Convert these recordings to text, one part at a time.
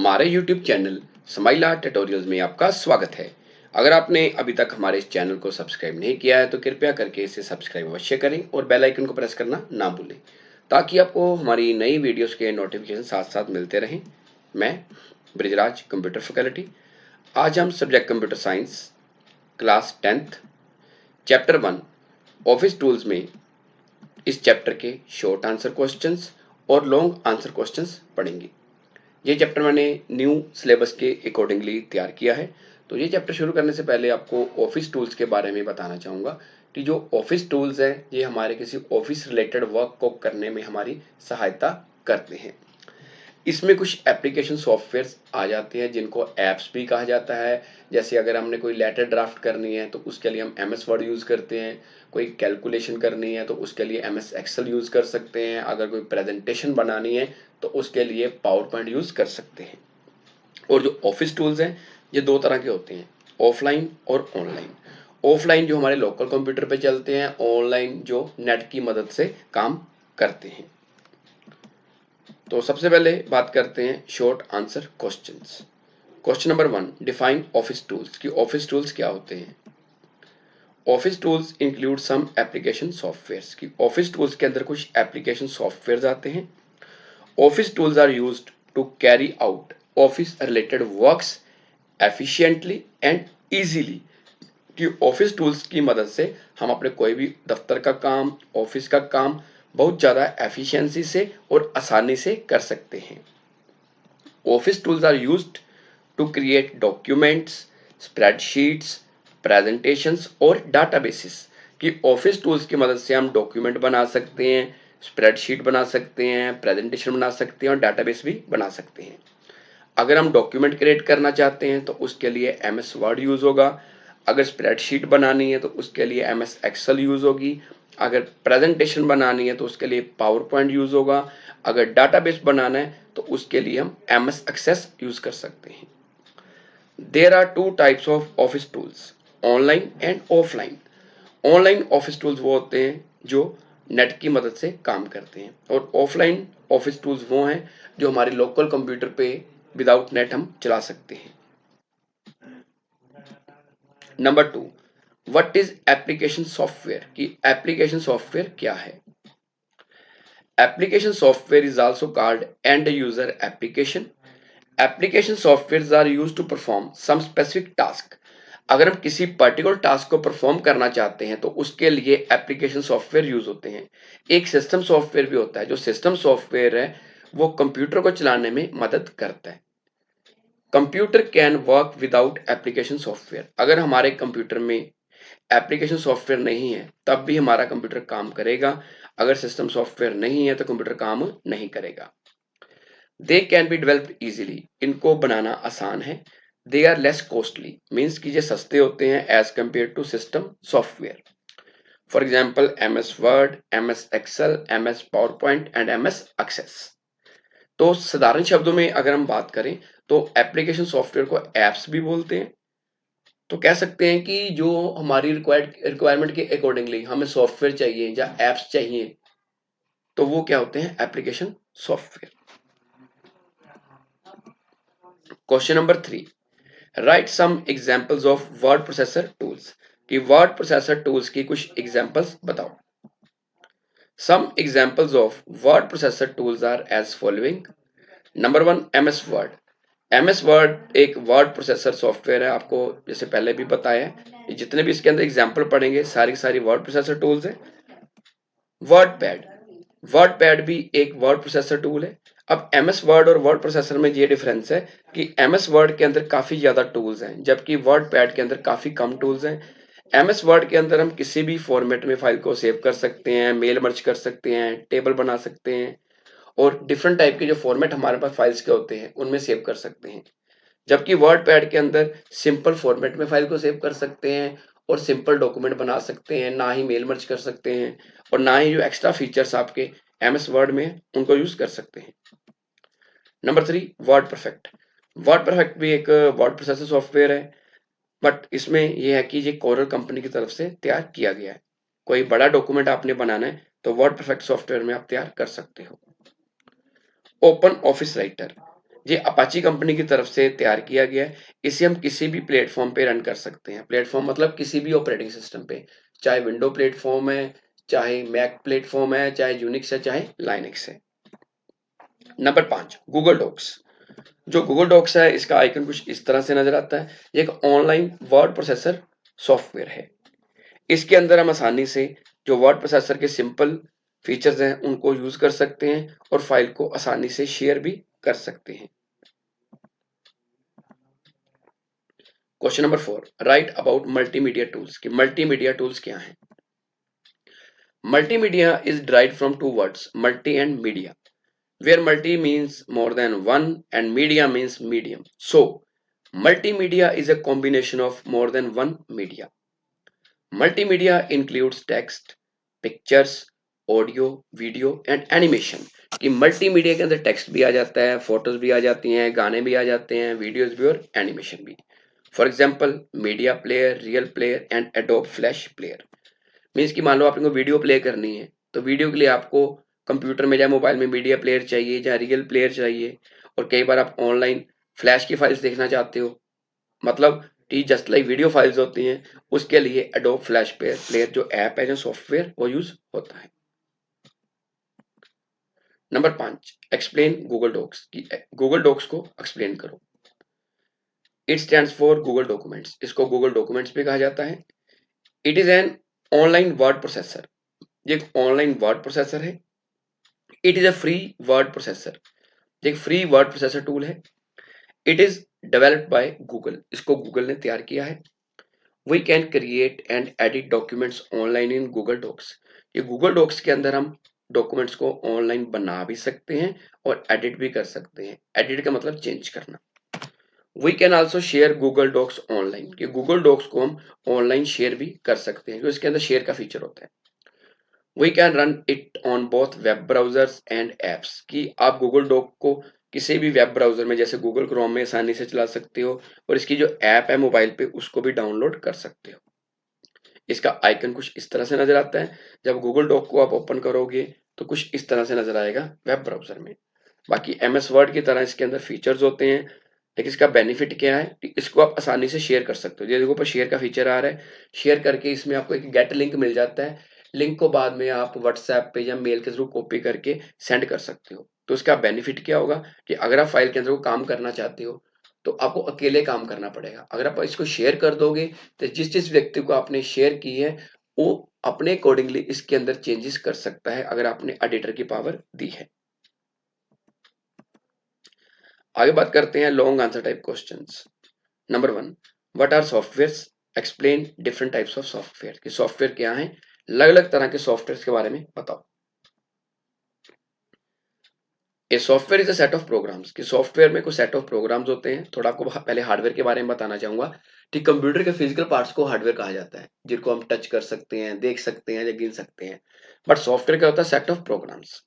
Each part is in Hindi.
हमारे YouTube channel smile art tutorials में आपका स्वागत है। अगर आपने अभी तक हमारे इस चैनल को सब्सक्राइब नहीं किया है तो कृपया करके इसे सब्सक्राइब अवश्य करें और बेल आइकन को प्रेस करना ना भूलें ताकि आपको हमारी नई वीडियोस के नोटिफिकेशन साथ साथ मिलते रहें। मैं ब्रिजराज कंप्यूटर फैकल्टी। आज हम subject computer science class 10th chapter 1 office tools में इस चैप्टर के शॉर्ट आंसर क्वेश्चंस और लॉन्ग आंसर क्वेश्चंस पढ़ेंगे। ये चैप्टर मैंने न्यू सिलेबस के अकॉर्डिंगली तैयार किया है। तो ये चैप्टर शुरू करने से पहले आपको ऑफिस टूल्स के बारे में बताना चाहूँगा कि जो ऑफिस टूल्स हैं ये हमारे किसी ऑफिस रिलेटेड वर्क को करने में हमारी सहायता करते हैं। इसमें कुछ एप्लीकेशन सॉफ्टवेयर्स आ जाते हैं जिनको ऐप्स भी कहा जाता है। जैसे अगर हमने कोई लेटर ड्राफ्ट करनी है तो उसके लिए हम एम एस वर्ड यूज़ करते हैं। कोई कैलकुलेशन करनी है तो उसके लिए एम एस एक्सेल यूज़ कर सकते हैं। अगर कोई प्रेजेंटेशन बनानी है तो उसके लिए पावर पॉइंट यूज़ कर सकते हैं। और जो ऑफिस टूल्स हैं ये दो तरह के होते हैं, ऑफलाइन और ऑनलाइन। ऑफलाइन जो हमारे लोकल कंप्यूटर पे चलते हैं, ऑनलाइन जो नेट की मदद से काम करते हैं। तो सबसे पहले बात करते हैं short answer questions. Question number 1, define office tools कि ऑफिस टूल्स क्या होते हैं। Office tools include some application softwares कि ऑफिस टूल्स के अंदर कुछ एप्लीकेशन सॉफ्टवेयर्स आते हैं। Office tools are used to carry out office related works efficiently and easily कि ऑफिस टूल्स की मदद से हम अपने कोई भी दफ्तर का काम, ऑफिस का काम बहुत ज़्यादा एफिशिएंसी से और आसानी से कर सकते हैं। Office tools are used to create documents, spreadsheets, presentations और डाटाबेसेस कि ऑफिस टूल्स की मदद से हम डॉक्यूमेंट बना सकते हैं, स्प्रेडशीट बना सकते हैं, प्रेजेंटेशन बना सकते हैं और डाटाबेस भी बना सकते हैं। अगर हम डॉक्यूमेंट क्रिएट करना चाहते हैं तो उसके लिए एम एस वर्ड यूज़ होगा। अगर स्प्रेडशीट बनानी है तो उसके लिए एम एस एक्सेल यूज़ होगी। अगर प्रेजेंटेशन बनानी है तो उसके लिए पावर पॉइंट यूज़ होगा। अगर डाटाबेस बनाना है तो उसके लिए हम एम एस एक्सेस यूज़ कर सकते हैं। There are two types of office tools, online and offline. Online office tools वो होते हैं जो नेट की मदद से काम करते हैं और ऑफलाइन ऑफिस टूल्स वो हैं जो हमारे लोकल कंप्यूटर पे विदाउट नेट हम चला सकते हैं। Number 2, what is application software कि एप्लीकेशन सॉफ्टवेयर क्या है। Application software is also called end user application. Application software are used to perform some specific task. अगर हम किसी पर्टिकुलर टास्क को परफॉर्म करना चाहते हैं तो उसके लिए एप्लीकेशन सॉफ्टवेयर यूज होते हैं। एक सिस्टम सॉफ्टवेयर भी होता है। जो सिस्टम सॉफ्टवेयर है वो कंप्यूटर को चलाने में मदद करता है। Computer can work without application software. अगर हमारे कंप्यूटर में एप्लीकेशन सॉफ्टवेयर नहीं है तब भी हमारा कंप्यूटर काम करेगा। अगर सिस्टम सॉफ्टवेयर नहीं है तो कंप्यूटर काम नहीं करेगा। They can be developed easily, इनको बनाना आसान है। They are less costly, means कि ये सस्ते होते हैं as compare to system software. For example M S Word, M S Excel, M S PowerPoint and M S Access. तो साधारण शब्दों में अगर हम बात करें तो एप्लीकेशन सॉफ्टवेयर को एप्स भी बोलते हैं। तो कह सकते हैं कि जो हमारी रिक्वायरमेंट के अकॉर्डिंगली हमें सॉफ्टवेयर चाहिए या एप्स चाहिए तो वो क्या होते हैं, application software. Question number 3, write some examples of word processor tools कि वर्ड प्रोसेसर टूल्स की कुछ एग्जांपल्स बताओ। Some examples of word processor tools are as following. Number 1, M S Word. M S Word एक वर्ड प्रोसेसर सॉफ्टवेयर है। आपको जैसे पहले भी बताया है, जितने भी इसके अंदर एग्जाम्पल पढ़ेंगे सारी सारी वर्ड प्रोसेसर टूल्स है। वर्ड पैड, वर्ड पैड भी एक वर्ड प्रोसेसर टूल है। अब एम एस वर्ड और वर्ड प्रोसेसर में ये डिफरेंस है कि एम एस वर्ड के अंदर काफ़ी ज़्यादा टूल्स हैं जबकि वर्ड पैड के अंदर काफ़ी कम टूल्स हैं। एम एस वर्ड के अंदर हम किसी भी फॉर्मेट में फाइल को सेव कर सकते हैं, मेल मर्ज कर सकते हैं, टेबल बना सकते हैं और डिफरेंट टाइप के जो फॉर्मेट हमारे पास फाइल्स के होते हैं उनमें सेव कर सकते हैं। जबकि वर्ड पैड के अंदर सिंपल फॉर्मेट में फाइल को सेव कर सकते हैं और सिंपल डॉक्यूमेंट बना सकते हैं, ना ही मेल मर्ज कर सकते हैं और ना ही जो एक्स्ट्रा फीचर्स आपके एम एस वर्ड में उनको यूज कर सकते हैं। Number 3, word perfect. Word perfect भी एक वर्ड प्रोसेसर सॉफ्टवेयर है बट इसमें यह है कि ये कोरल कंपनी की तरफ से तैयार किया गया है। कोई बड़ा डॉक्यूमेंट आपने बनाना है तो वर्ड परफेक्ट सॉफ्टवेयर में आप तैयार कर सकते हो। ओपन ऑफिस राइटर, ये अपाची कंपनी की तरफ से तैयार किया गया है। इसे हम किसी भी प्लेटफॉर्म पे रन कर सकते हैं। प्लेटफॉर्म मतलब किसी भी ऑपरेटिंग सिस्टम पे, चाहे विंडो प्लेटफॉर्म है, चाहे मैक प्लेटफॉर्म है, चाहे यूनिक्स है, चाहे लाइनक्स है। Number 5, Google Docs. जो गूगल डॉक्स है इसका आइकन कुछ इस तरह से नजर आता है। ये एक ऑनलाइन वर्ड प्रोसेसर सॉफ्टवेयर है। इसके अंदर हम आसानी से जो वर्ड प्रोसेसर के सिंपल फीचर्स हैं उनको यूज कर सकते हैं और फाइल को आसानी से शेयर भी कर सकते हैं। Question number 4, write about multimedia tools कि मल्टीमीडिया टूल्स क्या हैं। Multimedia is derived from two words multi and media, where multi means more than one and media means medium. So, multimedia is a combination of more than one media. Multimedia includes text, pictures, audio, video and animation. कि मल्टीमीडिया के अंदर टेक्स्ट भी आ जाता है, फोटोज भी आ जाती हैं, गाने भी आ जाते हैं, वीडियोज भी और एनिमेशन भी। For example media player, real player and adobe flash player. Means कि मान लो आपको वीडियो प्ले करनी है तो वीडियो के लिए आपको कंप्यूटर में या मोबाइल में मीडिया प्लेयर चाहिए या रियल प्लेयर चाहिए। और कई बार आप ऑनलाइन फ्लैश की फाइल्स देखना चाहते हो, मतलब कि जस्ट लाइक वीडियो फाइल्स होती हैं, उसके लिए एडोब फ्लैश प्लेयर जो ऐप है, जो सॉफ्टवेयर, वो यूज होता है। नंबर 5, एक्सप्लेन गूगल डॉक्स की गूगल डॉक्स को एक्सप्लेन करो। It stands for Google documents, इसको गूगल डॉक्यूमेंट्स भी कहा जाता है। It is an online word processor, ये एक ऑनलाइन वर्ड प्रोसेसर है। It is a free word processor, एक फ्री वर्ड प्रोसेसर टूल है। It is developed by Google, इसको गूगल ने तैयार किया है। We can create and edit documents online in Google Docs, ये गूगल डॉक्स के अंदर हम डॉक्यूमेंट्स को ऑनलाइन बना भी सकते हैं और एडिट भी कर सकते हैं। एडिट का मतलब चेंज करना। We can also share Google Docs online, कि गूगल डॉक्स को हम ऑनलाइन शेयर भी कर सकते हैं, जो इसके अंदर शेयर का फीचर होता है। We can run it on both web browsers and apps, कि आप गूगल डॉक को किसी भी वेब ब्राउजर में जैसे गूगल क्रोम में आसानी से चला सकते हो और इसकी जो ऐप है मोबाइल पे उसको भी डाउनलोड कर सकते हो। इसका आइकन कुछ इस तरह से नजर आता है। जब गूगल डॉक को आप ओपन करोगे तो कुछ इस तरह से नजर आएगा वेब ब्राउजर में। बाकी एमएस वर्ड की तरह इसके अंदर फीचर्स होते हैं, लेकिन इसका बेनिफिट क्या है कि इसको आप आसानी से शेयर कर सकते हो। जैसे ऊपर शेयर का फीचर आ रहा है, शेयर करके इसमें आपको एक गेट लिंक मिल जाता है। लिंक को बाद में आप व्हाट्सएप पे या मेल के थ्रू कॉपी करके सेंड कर सकते हो। तो इसका बेनिफिट क्या होगा कि अगर आप फाइल के अंदर वो काम करना चाहते हो तो आपको अकेले काम करना पड़ेगा। अगर आप इसको शेयर कर दोगे तो जिस जिस व्यक्ति को आपने शेयर की है वो अपने अकॉर्डिंगली इसके अंदर चेंजेस कर सकता है, अगर आपने एडिटर की पावर दी है। आगे बात करते हैं long answer type questions. Number 1, what are softwares, explain different types of software, कि सॉफ्टवेयर क्या है, अलग अलग तरह के सॉफ्टवेयर के बारे में बताओ। A software is a set of programs, कि सॉफ्टवेयर में कुछ सेट ऑफ प्रोग्राम्स होते हैं। थोड़ा आपको पहले हार्डवेयर के बारे में बताना चाहूंगा कि कंप्यूटर के फिजिकल पार्ट्स को हार्डवेयर कहा जाता है, जिनको हम टच कर सकते हैं, देख सकते हैं या गिन सकते हैं। बट सॉफ्टवेयर क्या होता है, set of programs.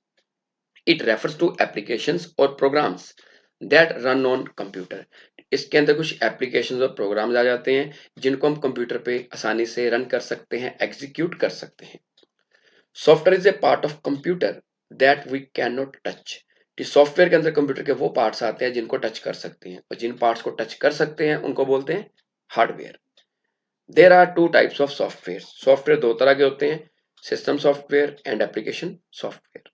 It refers to applications और programs that run on computer. इसके अंदर कुछ एप्लीकेशंस और प्रोग्राम्स आ जाते हैं जिनको हम कंप्यूटर पे आसानी से रन कर सकते हैं, एग्जीक्यूट कर सकते हैं। Software is a part of computer that we can not touch, कि सॉफ्टवेयर के अंदर कंप्यूटर के वो पार्ट्स आते हैं जिनको टच कर सकते हैं, और जिन पार्ट्स को टच कर सकते हैं उनको बोलते हैं hardware. There are two types of software, software दो तरह के होते हैं, system software and application software.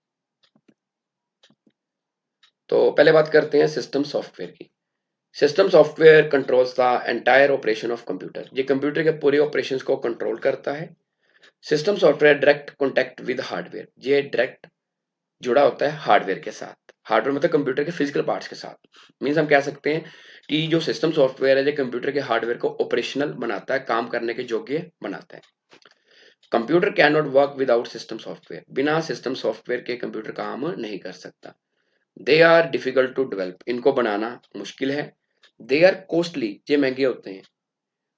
तो पहले बात करते हैं सिस्टम सॉफ्टवेयर की। System software controls the entire operation of computer, ये कंप्यूटर के पूरे ऑपरेशंस को कंट्रोल करता है। System software direct contact with hardware, ये डायरेक्ट जुड़ा होता है हार्डवेयर के साथ। हार्डवेयर मतलब कंप्यूटर के फिजिकल पार्ट्स के साथ। मीन्स हम कह सकते हैं कि जो सिस्टम सॉफ्टवेयर है, जो कंप्यूटर के हार्डवेयर को ऑपरेशनल बनाता है, काम करने के योग्य बनाता है। Computer can not work without system software, बिना सिस्टम सॉफ्टवेयर के कंप्यूटर काम नहीं कर सकता। They are difficult to develop, इनको बनाना मुश्किल है। दे आर कॉस्टली, ये महंगे होते हैं।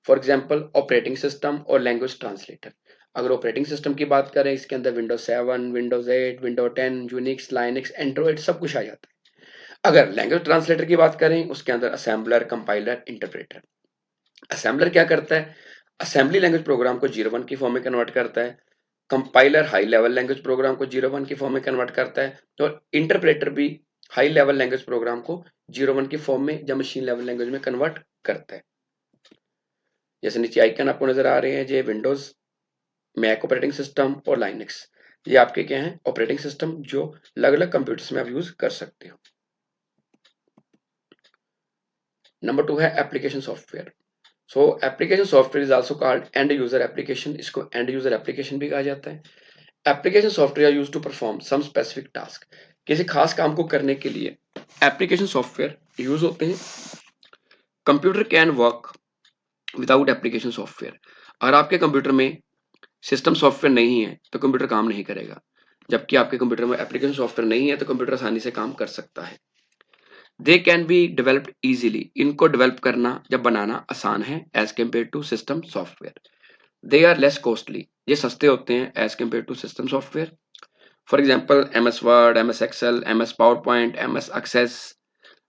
फॉर एग्जाम्पल ऑपरेटिंग सिस्टम और लैंग्वेज ट्रांसलेटर। अगर ऑपरेटिंग सिस्टम की बात करें, इसके अंदर Windows 7, Windows 8, Windows 10, Unix, Linux, Android सब कुछ आ जाता है। अगर लैंग्वेज ट्रांसलेटर की बात करें, उसके अंदर असेंबलर, कंपाइलर, इंटरप्रेटर। असेंबलर क्या करता है, असेंबली लैंग्वेज प्रोग्राम को 01 की फॉर्म में कन्वर्ट करता है। Compiler high level language program को 01 की फॉर्म में कन्वर्ट करता है। और इंटरप्रेटर भी हाई लेवल लैंग्वेज प्रोग्राम को 01 की फॉर्म में या मशीन लेवल लैंग्वेज में कन्वर्ट करता है। जैसे नीचे आइकन आपको नजर आ रहे हैं, ये विंडोज, मैक ऑपरेटिंग सिस्टम और लाइनक्स, ये आपके क्या हैं, ऑपरेटिंग सिस्टम जो अलग अलग कंप्यूटर्स में आप यूज कर सकते हो। नंबर 2 है application software. So application software is also called end user application, इसको एंड यूजर एप्लीकेशन भी कहा जाता है। Application software use to perform some specific task, किसी खास काम को करने के लिए एप्लीकेशन सॉफ्टवेयर यूज होते हैं। Computer can work without application software, अगर आपके कंप्यूटर में सिस्टम सॉफ्टवेयर नहीं है तो कंप्यूटर काम नहीं करेगा, जबकि आपके कंप्यूटर में एप्लीकेशन सॉफ्टवेयर नहीं है तो कंप्यूटर आसानी से काम कर सकता है। They can be developed easily, इनको डेवलप करना या बनाना आसान है as compare to system software. They are less costly, ये सस्ते होते हैं as compare to system software. For example MS Word, MS Excel, MS PowerPoint, MS Access,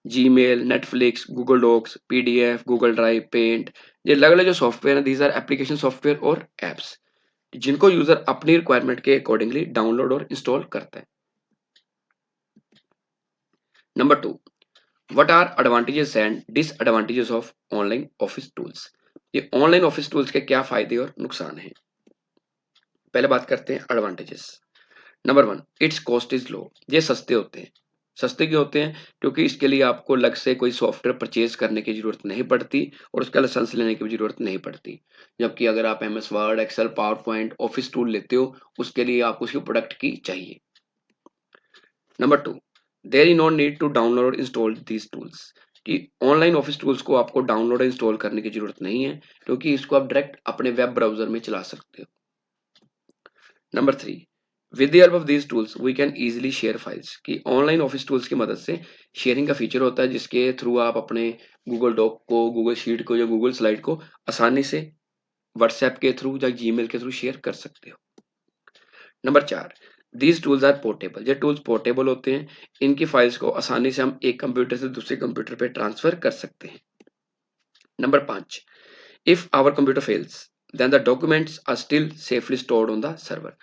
Gmail, Netflix, Google Docs, PDF, Google Drive, Paint, ये अलग अलग जो सॉफ्टवेयर है, दीज आर एप्लीकेशन सॉफ्टवेयर और एप्स जिनको यूजर अपनी रिक्वायरमेंट के अकॉर्डिंगली डाउनलोड और इंस्टॉल करता है। Number 2, what are advantages and disadvantages of online office tools, ये ऑनलाइन ऑफिस टूल्स के क्या फायदे और नुकसान हैं। पहले बात करते हैं advantages. Number 1, it's cost is low, ये सस्ते होते हैं। सस्ते क्यों होते हैं? क्योंकि इसके लिए आपको अलग से कोई सॉफ्टवेयर परचेज करने की जरूरत नहीं पड़ती और उसका लाइसेंस लेने की भी जरूरत नहीं पड़ती। जबकि अगर आप MS Word, Excel, PowerPoint, office tool लेते हो, उसके लिए आपको उसकी प्रोडक्ट की चाहिए। Number 2, there is no need to download install these tools, कि ऑनलाइन ऑफिस टूल्स को आपको डाउनलोड इंस्टॉल करने की जरूरत नहीं है, क्योंकि इसको आप डायरेक्ट अपने वेब ब्राउजर में चला सकते हो। Number 3, with the help of these tools we can easily share files, कि ऑनलाइन ऑफिस टूल्स की मदद से शेयरिंग का फीचर होता है जिसके थ्रू आप अपने गूगल डॉक को, गूगल शीट को या गूगल स्लाइड को आसानी से व्हाट्सएप के थ्रू या जीमेल के थ्रू शेयर कर सकते हो। Number 4, these tools are portable, ये टूल्स पोर्टेबल होते हैं, इनकी फाइल्स को आसानी से हम एक कंप्यूटर से दूसरे कंप्यूटर पे ट्रांसफर कर सकते हैं। Number 5, if our computer fails then the documents are still safely stored on the server,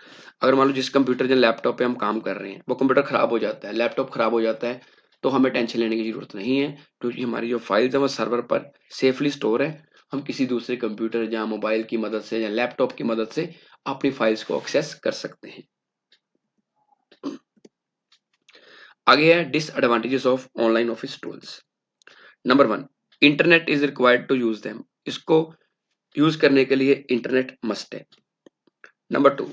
अगर मान लो जिस कंप्यूटर या लैपटॉप पे हम काम कर रहे हैं वो कंप्यूटर खराब हो जाता है, लैपटॉप खराब हो जाता है, तो हमें टेंशन लेने की जरूरत नहीं है, क्योंकि हमारी जो फाइल्स है वो सर्वर पर सेफली स्टोर है। हम किसी दूसरे कंप्यूटर या मोबाइल की मदद से या लैपटॉप की मदद से अपनी फाइल्स को एक्सेस कर सकते हैं। आगे है disadvantages of online office tools. Number 1, internet is required to use them, इसको यूज करने के लिए इंटरनेट मस्ट है। Number 2,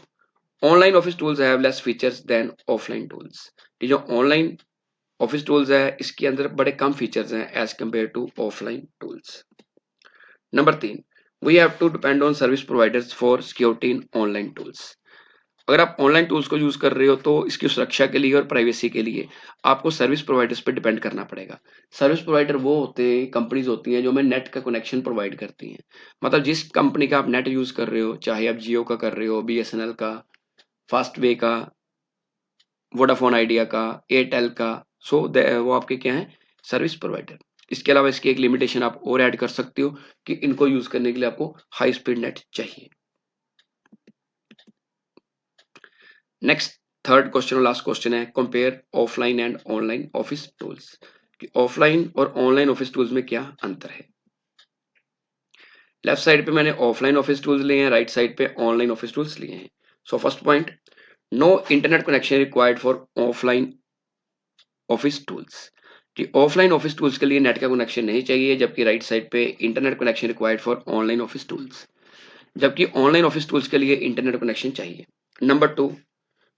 online office tools have less features than offline tools, ये जो ऑनलाइन ऑफिस टूल्स है इसके अंदर बड़े कम फीचर्स हैं as compare to offline tools. Number 3, we have to depend on service providers for security in online tools, अगर आप ऑनलाइन टूल्स को यूज कर रहे हो तो इसकी सुरक्षा के लिए और प्राइवेसी के लिए आपको सर्विस प्रोवाइडर्स पे डिपेंड करना पड़ेगा। सर्विस प्रोवाइडर वो होते हैं, कंपनीज होती हैं जो हमें नेट का कनेक्शन प्रोवाइड करती हैं। मतलब जिस कंपनी का आप नेट यूज कर रहे हो, चाहे आप जियो का कर रहे हो, BSNL का, फास्टवे का, वोडाफोन आइडिया का, एयरटेल का, सो वो आपके क्या है, सर्विस प्रोवाइडर। इसके अलावा इसकी एक लिमिटेशन आप और ऐड कर सकते हो कि इनको यूज करने के लिए आपको हाई स्पीड नेट चाहिए। नेक्स्ट थर्ड क्वेश्चन और लास्ट क्वेश्चन है, compare offline and online office tools, कि ऑफलाइन और ऑनलाइन ऑफिस टूल्स में क्या अंतर है। लेफ्ट साइड पे मैंने ऑफलाइन ऑफिस टूल्स लिए हैं, राइट साइड पे ऑनलाइन ऑफिस टूल्स लिए हैं। So first point, no internet connection required for offline office tools, कि ऑफलाइन ऑफिस टूल्स के लिए नेट का कनेक्शन नहीं चाहिए, जबकि राइट साइड पे internet connection required for online office tools, जबकि ऑनलाइन ऑफिस टूल्स के लिए इंटरनेट कनेक्शन चाहिए। Number 2,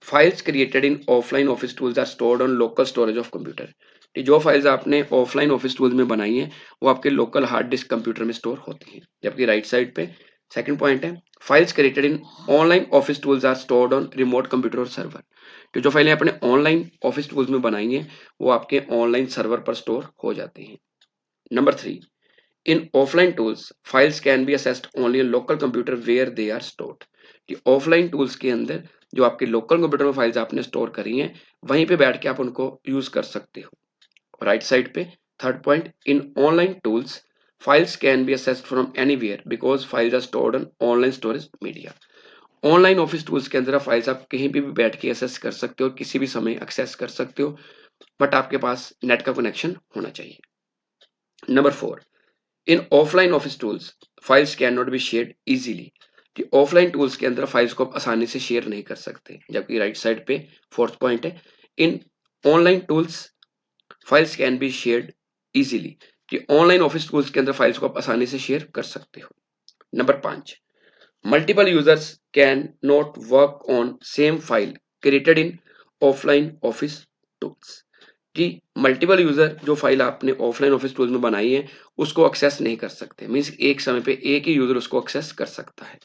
files created in offline office tools are stored on local storage of computer, कि जो फाइल्स आपने ऑफलाइन ऑफिस टूल्स में बनाई हैं वो आपके लोकल हार्ड डिस्क कंप्यूटर में स्टोर होती हैं। जबकि राइट साइड पे सेकंड पॉइंट है, files created in online office tools are stored on remote computer और सर्वर, तो जो फाइलें आपने ऑनलाइन ऑफिस टूल्स में बनाई हैं वो आपके ऑनलाइन सर्वर पर स्टोर हो जाती हैं। Number 3, in offline tools files can be accessed only on local computer where they are stored, कि ऑफलाइन टूल्स के अंदर जो आपके लोकल कंप्यूटर में फाइल्स आपने स्टोर करी हैं वहीं पे बैठ के आप उनको यूज कर सकते हो। राइट साइड पे third point, in online tools files can be accessed from anywhere because files are stored on online storage media, online office tools के अंदर फाइल्स आप कहीं पे भी बैठ के एक्सेस कर सकते हो, किसी भी समय एक्सेस कर सकते हो, बट आपके पास नेट का कनेक्शन होना चाहिए। Number 4, in offline office tools files can not be shared easily. कि ऑफलाइन टूल्स के अंदर फाइल्स को आप आसानी से शेयर नहीं कर सकते। जबकि राइट साइड पे फोर्थ पॉइंट है, in online tools files can be shared easily. कि ऑनलाइन ऑफिस टूल्स के अंदर फाइल्स को आप आसानी से शेयर कर सकते हो। Number 5, multiple users can not work on same file created in offline office tools. कि मल्टीपल यूजर जो फाइल आपने ऑफलाइन ऑफिस टूल्स में बनाई है उसको एक्सेस नहीं कर सकते। मीन्स एक समय पे एक ही यूजर उसको एक्सेस कर सकता है।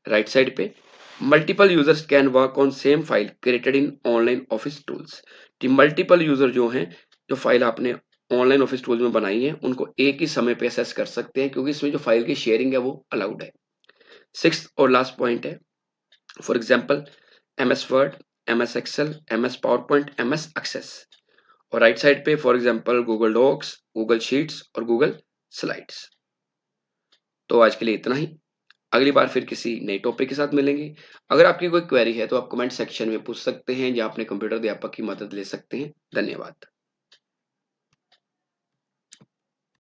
राइट साइड पे multiple users can work on same file created in online office tools. कि मल्टीपल यूजर जो हैं, जो फाइल आपने ऑनलाइन ऑफिस टूल्स में बनाई है उनको एक ही समय पे एक्सेस कर सकते हैं, क्योंकि इसमें जो फाइल की शेयरिंग है वो अलाउड है। सिक्स्थ और लास्ट पॉइंट है, for example MS Word, MS Excel, MS PowerPoint, MS Access. और राइट साइड पे for example Google docs, Google sheets और गूगल स्लाइड्स। तो आज के लिए इतना ही। अगली बार फिर किसी नए टॉपिक के साथ मिलेंगे। अगर आपकी कोई क्वेरी है तो आप कमेंट सेक्शन में पूछ सकते हैं या अपने कंप्यूटर अध्यापक की मदद ले सकते हैं। धन्यवाद।